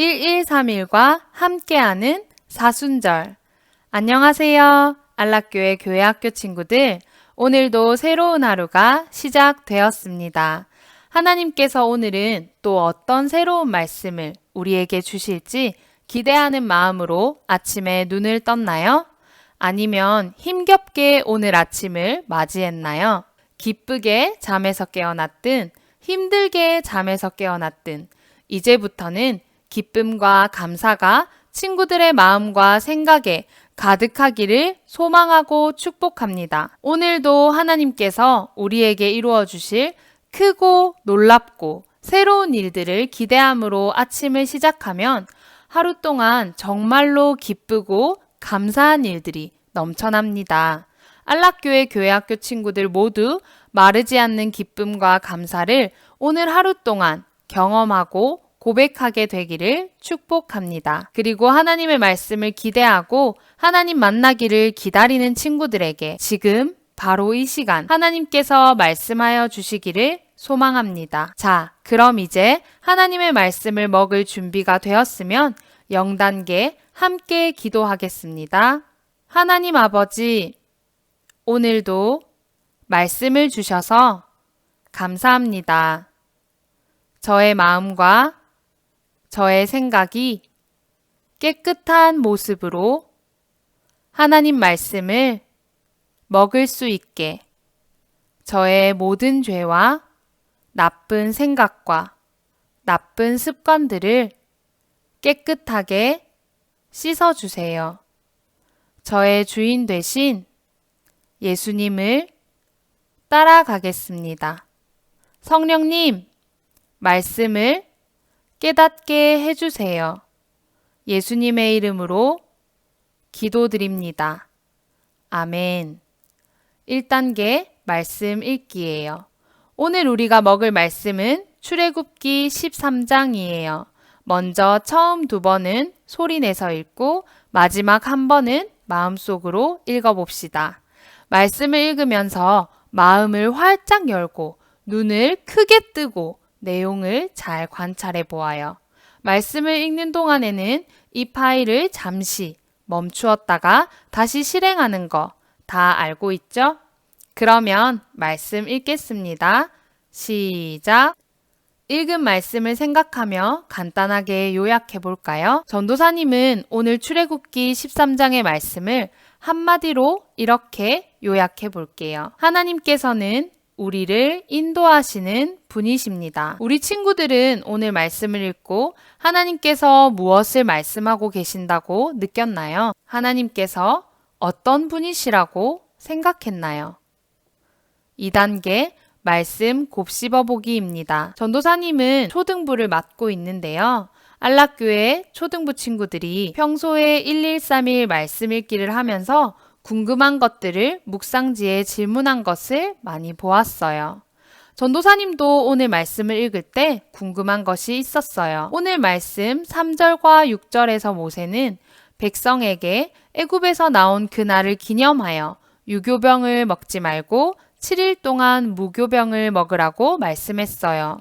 1131과 함께하는 사순절. 안녕하세요. 안락교회 교회학교 친구들. 오늘도 새로운 하루가 시작되었습니다. 하나님께서 오늘은 또 어떤 새로운 말씀을 우리에게 주실지 기대하는 마음으로 아침에 눈을 떴나요? 아니면 힘겹게 오늘 아침을 맞이했나요? 기쁘게 잠에서 깨어났든 힘들게 잠에서 깨어났든 이제부터는 기쁨과 감사가 친구들의 마음과 생각에 가득하기를 소망하고 축복합니다. 오늘도 하나님께서 우리에게 이루어 주실 크고 놀랍고 새로운 일들을 기대함으로 아침을 시작하면 하루 동안 정말로 기쁘고 감사한 일들이 넘쳐납니다. 안락교회 교회학교 친구들 모두 마르지 않는 기쁨과 감사를 오늘 하루 동안 경험하고 고백하게 되기를 축복합니다. 그리고 하나님의 말씀을 기대하고 하나님 만나기를 기다리는 친구들에게 지금 바로 이 시간 하나님께서 말씀하여 주시기를 소망합니다. 자, 그럼 이제 하나님의 말씀을 먹을 준비가 되었으면 0단계 함께 기도하겠습니다. 하나님 아버지, 오늘도 말씀을 주셔서 감사합니다. 저의 마음과 저의 생각이 깨끗한 모습으로 하나님 말씀을 먹을 수 있게 저의 모든 죄와 나쁜 생각과 나쁜 습관들을 깨끗하게 씻어주세요. 저의 주인 되신 예수님을 따라가겠습니다. 성령님, 말씀을 깨닫게 해주세요. 예수님의 이름으로 기도드립니다. 아멘. 1단계 말씀 읽기예요. 오늘 우리가 먹을 말씀은 출애굽기 13장이에요. 먼저 처음 2번은 소리내서 읽고 마지막 1번은 마음속으로 읽어봅시다. 말씀을 읽으면서 마음을 활짝 열고 눈을 크게 뜨고 내용을 잘 관찰해 보아요. 말씀을 읽는 동안에는 이 파일을 잠시 멈추었다가 다시 실행하는 거 다 알고 있죠? 그러면 말씀 읽겠습니다. 시작! 읽은 말씀을 생각하며 간단하게 요약해 볼까요? 전도사님은 오늘 출애굽기 13장의 말씀을 한마디로 이렇게 요약해 볼게요. 하나님께서는 우리를 인도하시는 분이십니다. 우리 친구들은 오늘 말씀을 읽고 하나님께서 무엇을 말씀하고 계신다고 느꼈나요? 하나님께서 어떤 분이시라고 생각했나요? 2단계 말씀 곱씹어 보기입니다. 전도사님은 초등부를 맡고 있는데요. 안락교회 초등부 친구들이 평소에 1131 말씀 읽기를 하면서 궁금한 것들을 묵상지에 질문한 것을 많이 보았어요. 전도사님도 오늘 말씀을 읽을 때 궁금한 것이 있었어요. 오늘 말씀 3절과 6절에서 모세는 백성에게 애굽에서 나온 그날을 기념하여 유교병을 먹지 말고 7일 동안 무교병을 먹으라고 말씀했어요.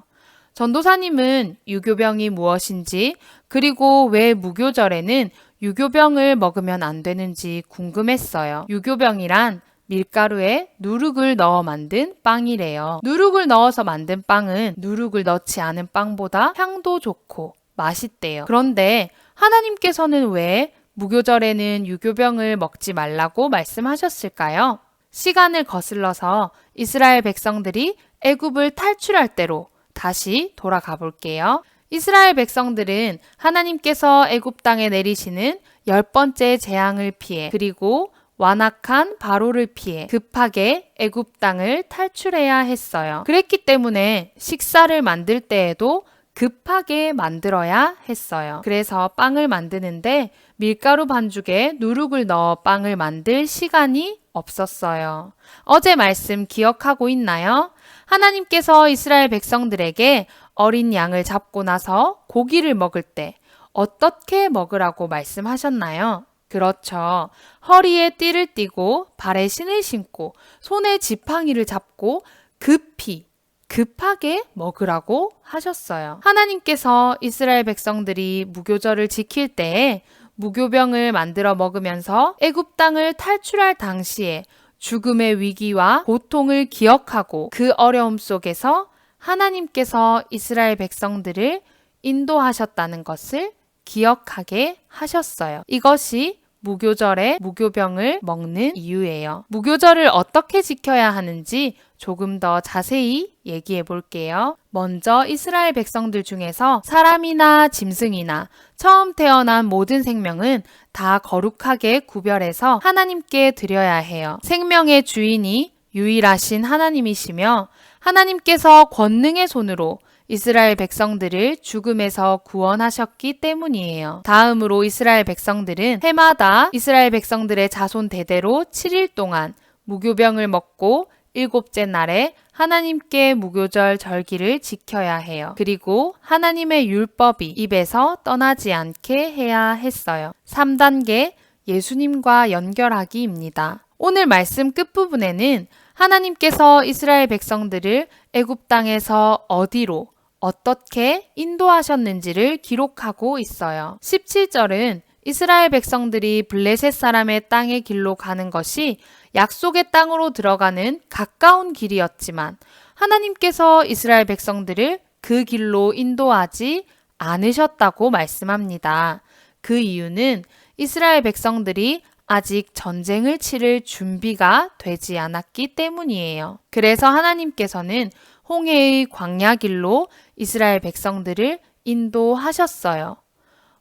전도사님은 유교병이 무엇인지 그리고 왜 무교절에는 유교병을 먹으면 안 되는지 궁금했어요. 유교병이란 밀가루에 누룩을 넣어 만든 빵이래요. 누룩을 넣어서 만든 빵은 누룩을 넣지 않은 빵보다 향도 좋고 맛있대요. 그런데 하나님께서는 왜 무교절에는 유교병을 먹지 말라고 말씀하셨을까요? 시간을 거슬러서 이스라엘 백성들이 애굽을 탈출할 때로 다시 돌아가 볼게요. 이스라엘 백성들은 하나님께서 애굽 땅에 내리시는 10번째 재앙을 피해 그리고 완악한 바로를 피해 급하게 애굽 땅을 탈출해야 했어요. 그랬기 때문에 식사를 만들 때에도 급하게 만들어야 했어요. 그래서 빵을 만드는데 밀가루 반죽에 누룩을 넣어 빵을 만들 시간이 없었어요. 어제 말씀 기억하고 있나요? 하나님께서 이스라엘 백성들에게 어린 양을 잡고 나서 고기를 먹을 때 어떻게 먹으라고 말씀하셨나요? 그렇죠. 허리에 띠를 띠고 발에 신을 신고 손에 지팡이를 잡고 급히 급하게 먹으라고 하셨어요. 하나님께서 이스라엘 백성들이 무교절을 지킬 때에 무교병을 만들어 먹으면서 애굽 땅을 탈출할 당시에 죽음의 위기와 고통을 기억하고 그 어려움 속에서 하나님께서 이스라엘 백성들을 인도하셨다는 것을 기억하게 하셨어요. 이것이 무교절에 무교병을 먹는 이유예요. 무교절을 어떻게 지켜야 하는지 조금 더 자세히 얘기해 볼게요. 먼저 이스라엘 백성들 중에서 사람이나 짐승이나 처음 태어난 모든 생명은 다 거룩하게 구별해서 하나님께 드려야 해요. 생명의 주인이 유일하신 하나님이시며 하나님께서 권능의 손으로 이스라엘 백성들을 죽음에서 구원하셨기 때문이에요. 다음으로 이스라엘 백성들은 해마다 이스라엘 백성들의 자손 대대로 7일 동안 무교병을 먹고 일곱째 날에 하나님께 무교절 절기를 지켜야 해요. 그리고 하나님의 율법이 입에서 떠나지 않게 해야 했어요. 3단계 예수님과 연결하기입니다. 오늘 말씀 끝부분에는 하나님께서 이스라엘 백성들을 애굽 땅에서 어디로 어떻게 인도하셨는지를 기록하고 있어요. 17절은 이스라엘 백성들이 블레셋 사람의 땅의 길로 가는 것이 약속의 땅으로 들어가는 가까운 길이었지만 하나님께서 이스라엘 백성들을 그 길로 인도하지 않으셨다고 말씀합니다. 그 이유는 이스라엘 백성들이 아직 전쟁을 치를 준비가 되지 않았기 때문이에요. 그래서 하나님께서는 홍해의 광야 길로 이스라엘 백성들을 인도하셨어요.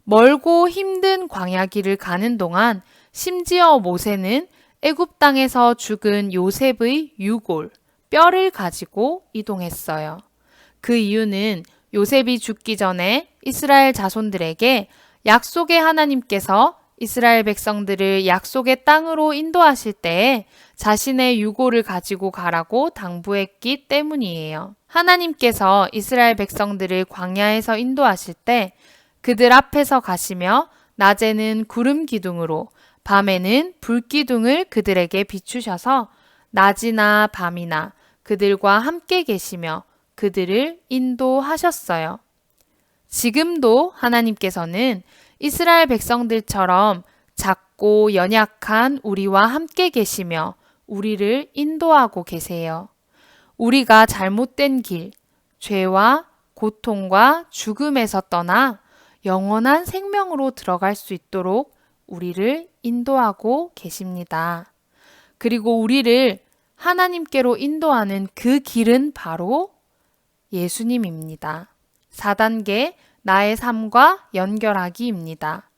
멀고 힘든 광야 길을 가는 동안 심지어 모세는 애굽 땅에서 죽은 요셉의 유골, 뼈를 가지고 이동했어요. 그 이유는 요셉이 죽기 전에 이스라엘 자손들에게 약속의 하나님께서 이스라엘 백성들을 약속의 땅으로 인도하실 때에 자신의 유골을 가지고 가라고 당부했기 때문이에요. 하나님께서 이스라엘 백성들을 광야에서 인도하실 때 그들 앞에서 가시며 낮에는 구름 기둥으로 밤에는 불 기둥을 그들에게 비추셔서 낮이나 밤이나 그들과 함께 계시며 그들을 인도하셨어요. 지금도 하나님께서는 이스라엘 백성들처럼 작고 연약한 우리와 함께 계시며 우리를 인도하고 계세요. 우리가 잘못된 길, 죄와 고통과 죽음에서 떠나 영원한 생명으로 들어갈 수 있도록 우리를 인도하고 계십니다. 그리고 우리를 하나님께로 인도하는 그 길은 바로 예수님입니다. 4단계 나의 삶과 연결하기입니다.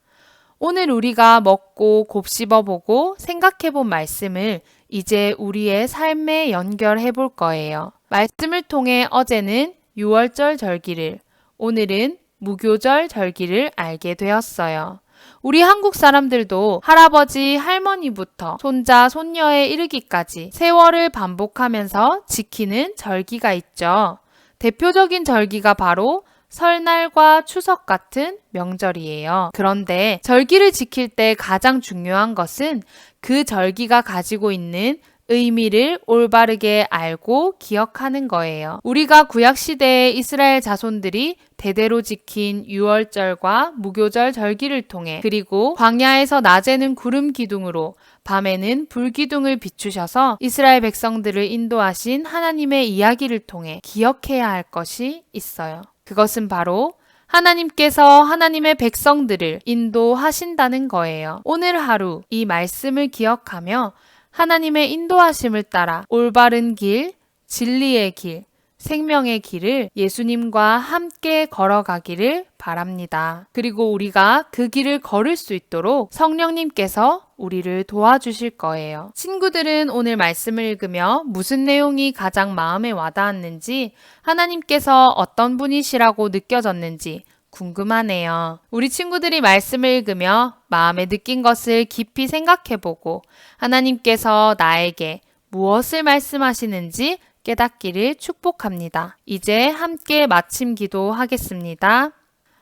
오늘 우리가 먹고 곱씹어보고 생각해본 말씀을 이제 우리의 삶에 연결해 볼 거예요. 말씀을 통해 어제는 유월절 절기를, 오늘은 무교절 절기를 알게 되었어요. 우리 한국 사람들도 할아버지, 할머니부터 손자, 손녀에 이르기까지 세월을 반복하면서 지키는 절기가 있죠. 대표적인 절기가 바로 설날과 추석 같은 명절이에요. 그런데 절기를 지킬 때 가장 중요한 것은 그 절기가 가지고 있는 의미를 올바르게 알고 기억하는 거예요. 우리가 구약시대의 이스라엘 자손들이 대대로 지킨 유월절과 무교절 절기를 통해 그리고 광야에서 낮에는 구름 기둥으로 밤에는 불 기둥을 비추셔서 이스라엘 백성들을 인도하신 하나님의 이야기를 통해 기억해야 할 것이 있어요. 그것은 바로 하나님께서 하나님의 백성들을 인도하신다는 거예요. 오늘 하루 이 말씀을 기억하며 하나님의 인도하심을 따라 올바른 길, 진리의 길, 생명의 길을 예수님과 함께 걸어가기를 바랍니다. 그리고 우리가 그 길을 걸을 수 있도록 성령님께서 우리를 도와주실 거예요. 친구들은 오늘 말씀을 읽으며 무슨 내용이 가장 마음에 와닿았는지, 하나님께서 어떤 분이시라고 느껴졌는지 궁금하네요. 우리 친구들이 말씀을 읽으며 마음에 느낀 것을 깊이 생각해보고 하나님께서 나에게 무엇을 말씀하시는지 깨닫기를 축복합니다. 이제 함께 마침 기도하겠습니다.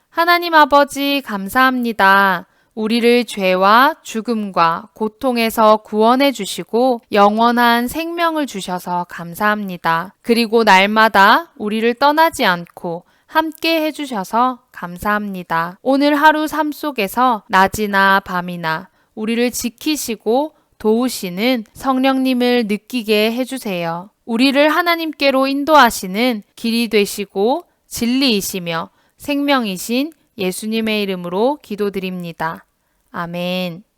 하나님 아버지 감사합니다. 우리를 죄와 죽음과 고통에서 구원해 주시고 영원한 생명을 주셔서 감사합니다. 그리고 날마다 우리를 떠나지 않고 함께 해주셔서 감사합니다. 오늘 하루 삶 속에서 낮이나 밤이나 우리를 지키시고 도우시는 성령님을 느끼게 해주세요. 우리를 하나님께로 인도하시는 길이 되시고 진리이시며 생명이신 예수님의 이름으로 기도드립니다. 아멘.